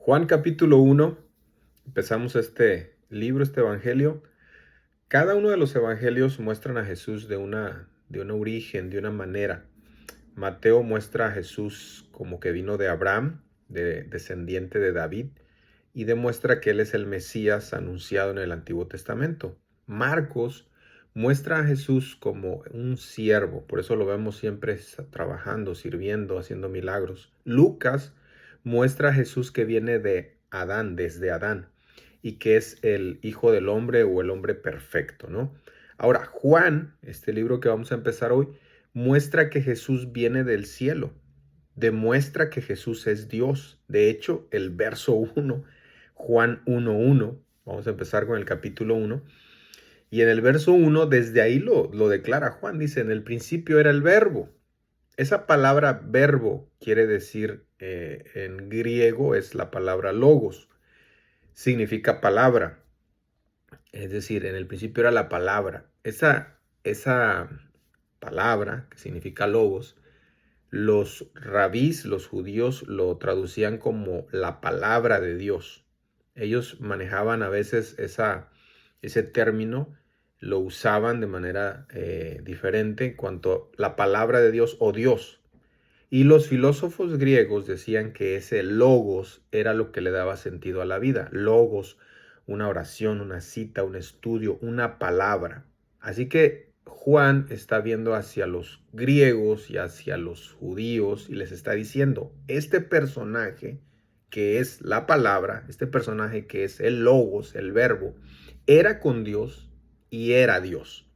Juan capítulo 1, empezamos este libro, este evangelio. Cada uno de los evangelios muestran a Jesús de un origen, de una manera. Mateo muestra a Jesús como que vino de Abraham, descendiente de David, y demuestra que él es el Mesías anunciado en el Antiguo Testamento. Marcos muestra a Jesús como un siervo, por eso lo vemos siempre trabajando, sirviendo, haciendo milagros. Lucas muestra a Jesús que viene de Adán, desde Adán, y que es el Hijo del Hombre o el hombre perfecto, ¿no? Ahora, Juan, este libro que vamos a empezar hoy, muestra que Jesús viene del cielo, demuestra que Jesús es Dios. De hecho, el verso 1, Juan 1:1, vamos a empezar con el capítulo 1, y en el verso 1, desde ahí lo declara Juan, dice, en el principio era el verbo. Esa palabra verbo quiere decir, en griego es la palabra logos, significa palabra, es decir, en el principio era la palabra. Esa palabra, que significa logos, los rabís, los judíos, lo traducían como la palabra de Dios. Ellos manejaban a veces ese término, lo usaban de manera diferente en cuanto a la palabra de Dios o Dios. Y los filósofos griegos decían que ese logos era lo que le daba sentido a la vida. Logos, una oración, una cita, un estudio, una palabra. Así que Juan está viendo hacia los griegos y hacia los judíos y les está diciendo, este personaje que es la palabra, este personaje que es el logos, el verbo, era con Dios y era Dios.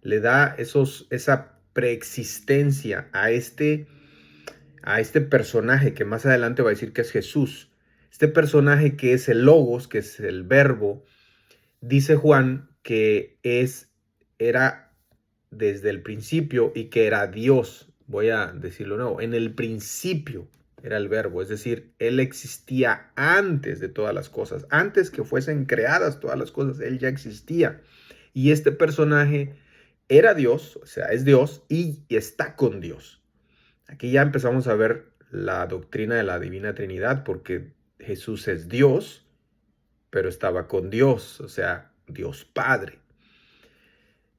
Le da esa preexistencia a este personaje que más adelante va a decir que es Jesús. Este personaje que es el logos, que es el verbo, dice Juan que era desde el principio y que era Dios. Voy a decirlo de nuevo. En el principio era el verbo, es decir, él existía antes de todas las cosas. Antes que fuesen creadas todas las cosas, él ya existía. Y este personaje era Dios, o sea, es Dios y está con Dios. Aquí ya empezamos a ver la doctrina de la Divina Trinidad, porque Jesús es Dios, pero estaba con Dios, o sea, Dios Padre.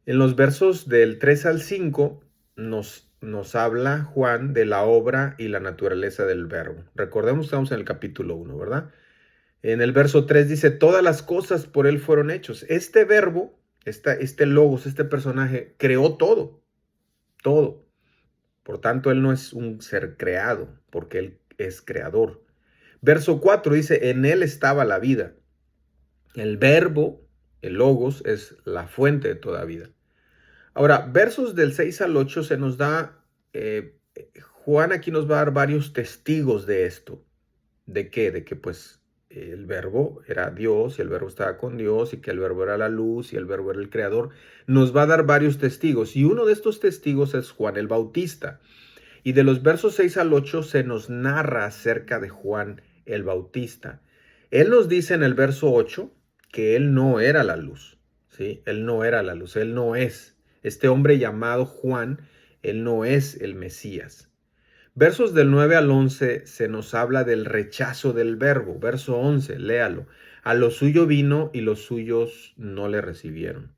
En los versos del 3 al 5 nos habla Juan de la obra y la naturaleza del verbo. Recordemos que estamos en el capítulo 1, ¿verdad? En el verso 3 dice, todas las cosas por él fueron hechos. Este verbo, este logos, este personaje, creó todo, todo. Por tanto, él no es un ser creado, porque él es creador. Verso 4 dice, en él estaba la vida. El verbo, el logos, es la fuente de toda vida. Ahora, versos del 6 al 8 se nos da, Juan aquí nos va a dar varios testigos de esto. ¿De qué? De que pues el verbo era Dios y el verbo estaba con Dios y que el verbo era la luz y el verbo era el creador. Nos va a dar varios testigos y uno de estos testigos es Juan el Bautista. Y de los versos 6 al 8 se nos narra acerca de Juan el Bautista. Él nos dice en el verso 8 que él no era la luz, ¿sí? Él no era la luz, él no es. Este hombre llamado Juan, él no es el Mesías. Versos del 9 al 11 se nos habla del rechazo del verbo. Verso 11, léalo. A lo suyo vino y los suyos no le recibieron.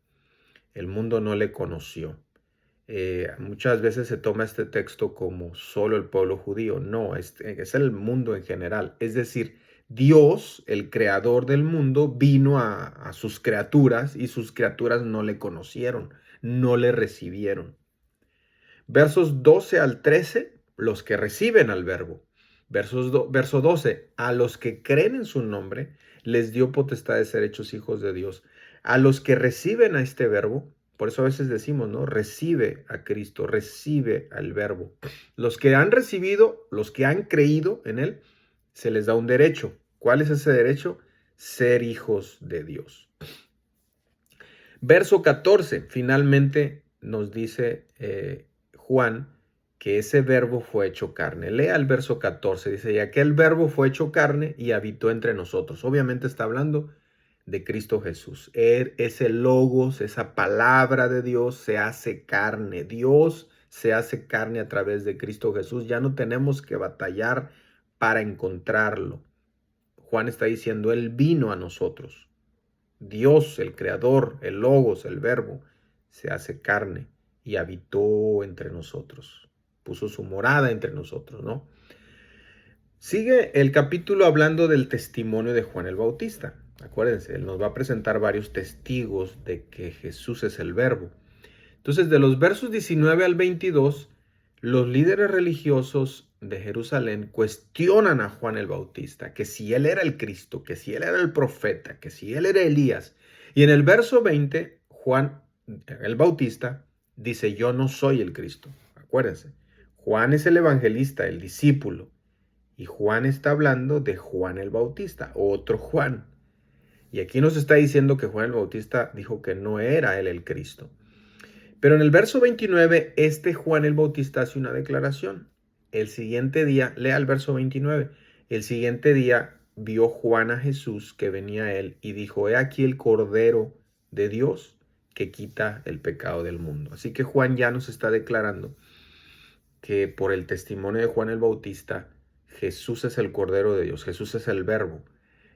El mundo no le conoció. Muchas veces se toma este texto como solo el pueblo judío. No, es el mundo en general. Es decir, Dios, el creador del mundo, vino a sus criaturas y sus criaturas no le conocieron, no le recibieron. Versos 12 al 13, los que reciben al verbo. Verso 12, a los que creen en su nombre, les dio potestad de ser hechos hijos de Dios. A los que reciben a este verbo, por eso a veces decimos, ¿no? Recibe a Cristo, recibe al verbo. Los que han recibido, los que han creído en él, se les da un derecho. ¿Cuál es ese derecho? Ser hijos de Dios. Verso 14, finalmente nos dice Juan que ese verbo fue hecho carne. Lea el verso 14, dice, y aquel verbo fue hecho carne y habitó entre nosotros. Obviamente está hablando de Cristo Jesús. Ese logos, esa palabra de Dios se hace carne. Dios se hace carne a través de Cristo Jesús. Ya no tenemos que batallar para encontrarlo. Juan está diciendo, Él vino a nosotros. Dios, el Creador, el Logos, el Verbo, se hace carne y habitó entre nosotros. Puso su morada entre nosotros, ¿no? Sigue el capítulo hablando del testimonio de Juan el Bautista. Acuérdense, él nos va a presentar varios testigos de que Jesús es el Verbo. Entonces, de los versos 19 al 22, los líderes religiosos de Jerusalén cuestionan a Juan el Bautista, que si él era el Cristo, que si él era el profeta, que si él era Elías. Y en el verso 20, Juan el Bautista dice, yo no soy el Cristo. Acuérdense, Juan es el evangelista, el discípulo. Y Juan está hablando de Juan el Bautista, otro Juan. Y aquí nos está diciendo que Juan el Bautista dijo que no era él el Cristo. Pero en el verso 29, este Juan el Bautista hace una declaración. El siguiente día, lea el verso 29, el siguiente día vio Juan a Jesús que venía a él y dijo, he aquí el Cordero de Dios que quita el pecado del mundo. Así que Juan ya nos está declarando que por el testimonio de Juan el Bautista, Jesús es el Cordero de Dios, Jesús es el Verbo.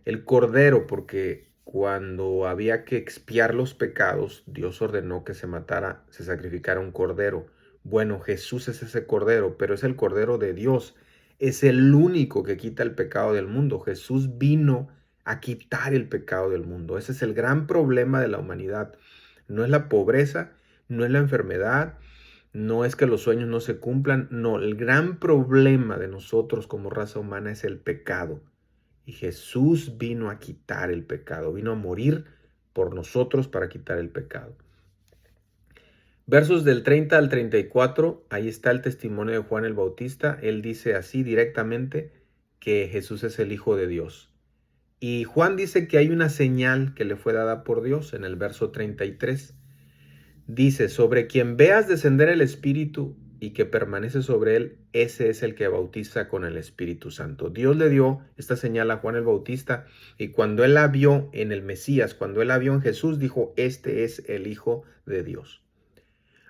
El Cordero porque cuando había que expiar los pecados, Dios ordenó que se sacrificara un cordero. Bueno, Jesús es ese cordero, pero es el Cordero de Dios. Es el único que quita el pecado del mundo. Jesús vino a quitar el pecado del mundo. Ese es el gran problema de la humanidad. No es la pobreza, no es la enfermedad, no es que los sueños no se cumplan. No, el gran problema de nosotros como raza humana es el pecado. Y Jesús vino a quitar el pecado, vino a morir por nosotros para quitar el pecado. Versos del 30 al 34, ahí está el testimonio de Juan el Bautista. Él dice así directamente que Jesús es el Hijo de Dios. Y Juan dice que hay una señal que le fue dada por Dios en el verso 33. Dice, sobre quien veas descender el Espíritu y que permanece sobre él, ese es el que bautiza con el Espíritu Santo. Dios le dio esta señal a Juan el Bautista y cuando él la vio en el Mesías, cuando él la vio en Jesús, dijo, este es el Hijo de Dios.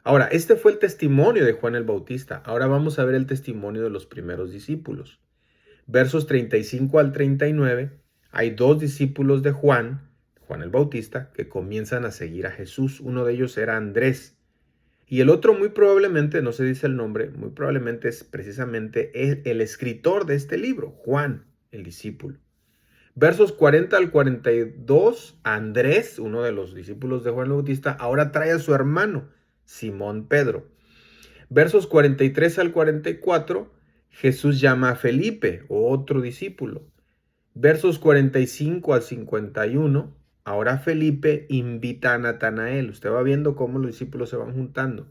Ahora, este fue el testimonio de Juan el Bautista. Ahora vamos a ver el testimonio de los primeros discípulos. Versos 35 al 39, hay dos discípulos de Juan el Bautista, que comienzan a seguir a Jesús. Uno de ellos era Andrés. Y el otro muy probablemente, no se dice el nombre, muy probablemente es precisamente el escritor de este libro, Juan, el discípulo. Versos 40 al 42, Andrés, uno de los discípulos de Juan el Bautista, ahora trae a su hermano, Simón Pedro. Versos 43 al 44, Jesús llama a Felipe, otro discípulo. Versos 45 al 51, ahora Felipe invita a Natanael. Usted va viendo cómo los discípulos se van juntando.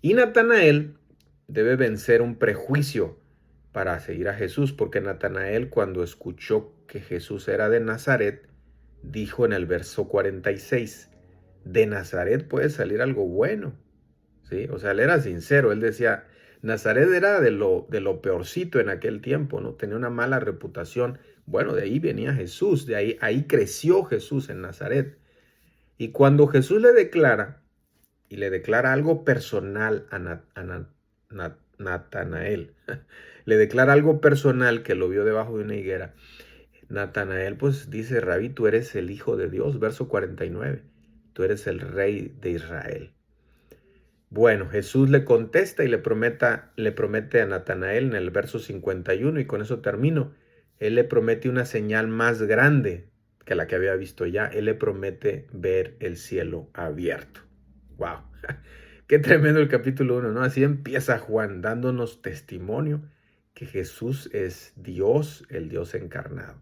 Y Natanael debe vencer un prejuicio para seguir a Jesús, porque Natanael, cuando escuchó que Jesús era de Nazaret, dijo en el verso 46, de Nazaret puede salir algo bueno. ¿Sí? O sea, él era sincero, él decía, Nazaret era de lo peorcito en aquel tiempo, ¿no? Tenía una mala reputación. Bueno, de ahí venía Jesús, ahí creció Jesús en Nazaret. Y cuando Jesús le declara algo personal a Natanael, le declara algo personal que lo vio debajo de una higuera, Natanael pues dice, Rabí, tú eres el Hijo de Dios, verso 49, tú eres el Rey de Israel. Bueno, Jesús le contesta y le promete a Natanael en el verso 51, y con eso termino. Él le promete una señal más grande que la que había visto ya. Él le promete ver el cielo abierto. ¡Wow! Qué tremendo el capítulo 1, ¿no? Así empieza Juan dándonos testimonio que Jesús es Dios, el Dios encarnado.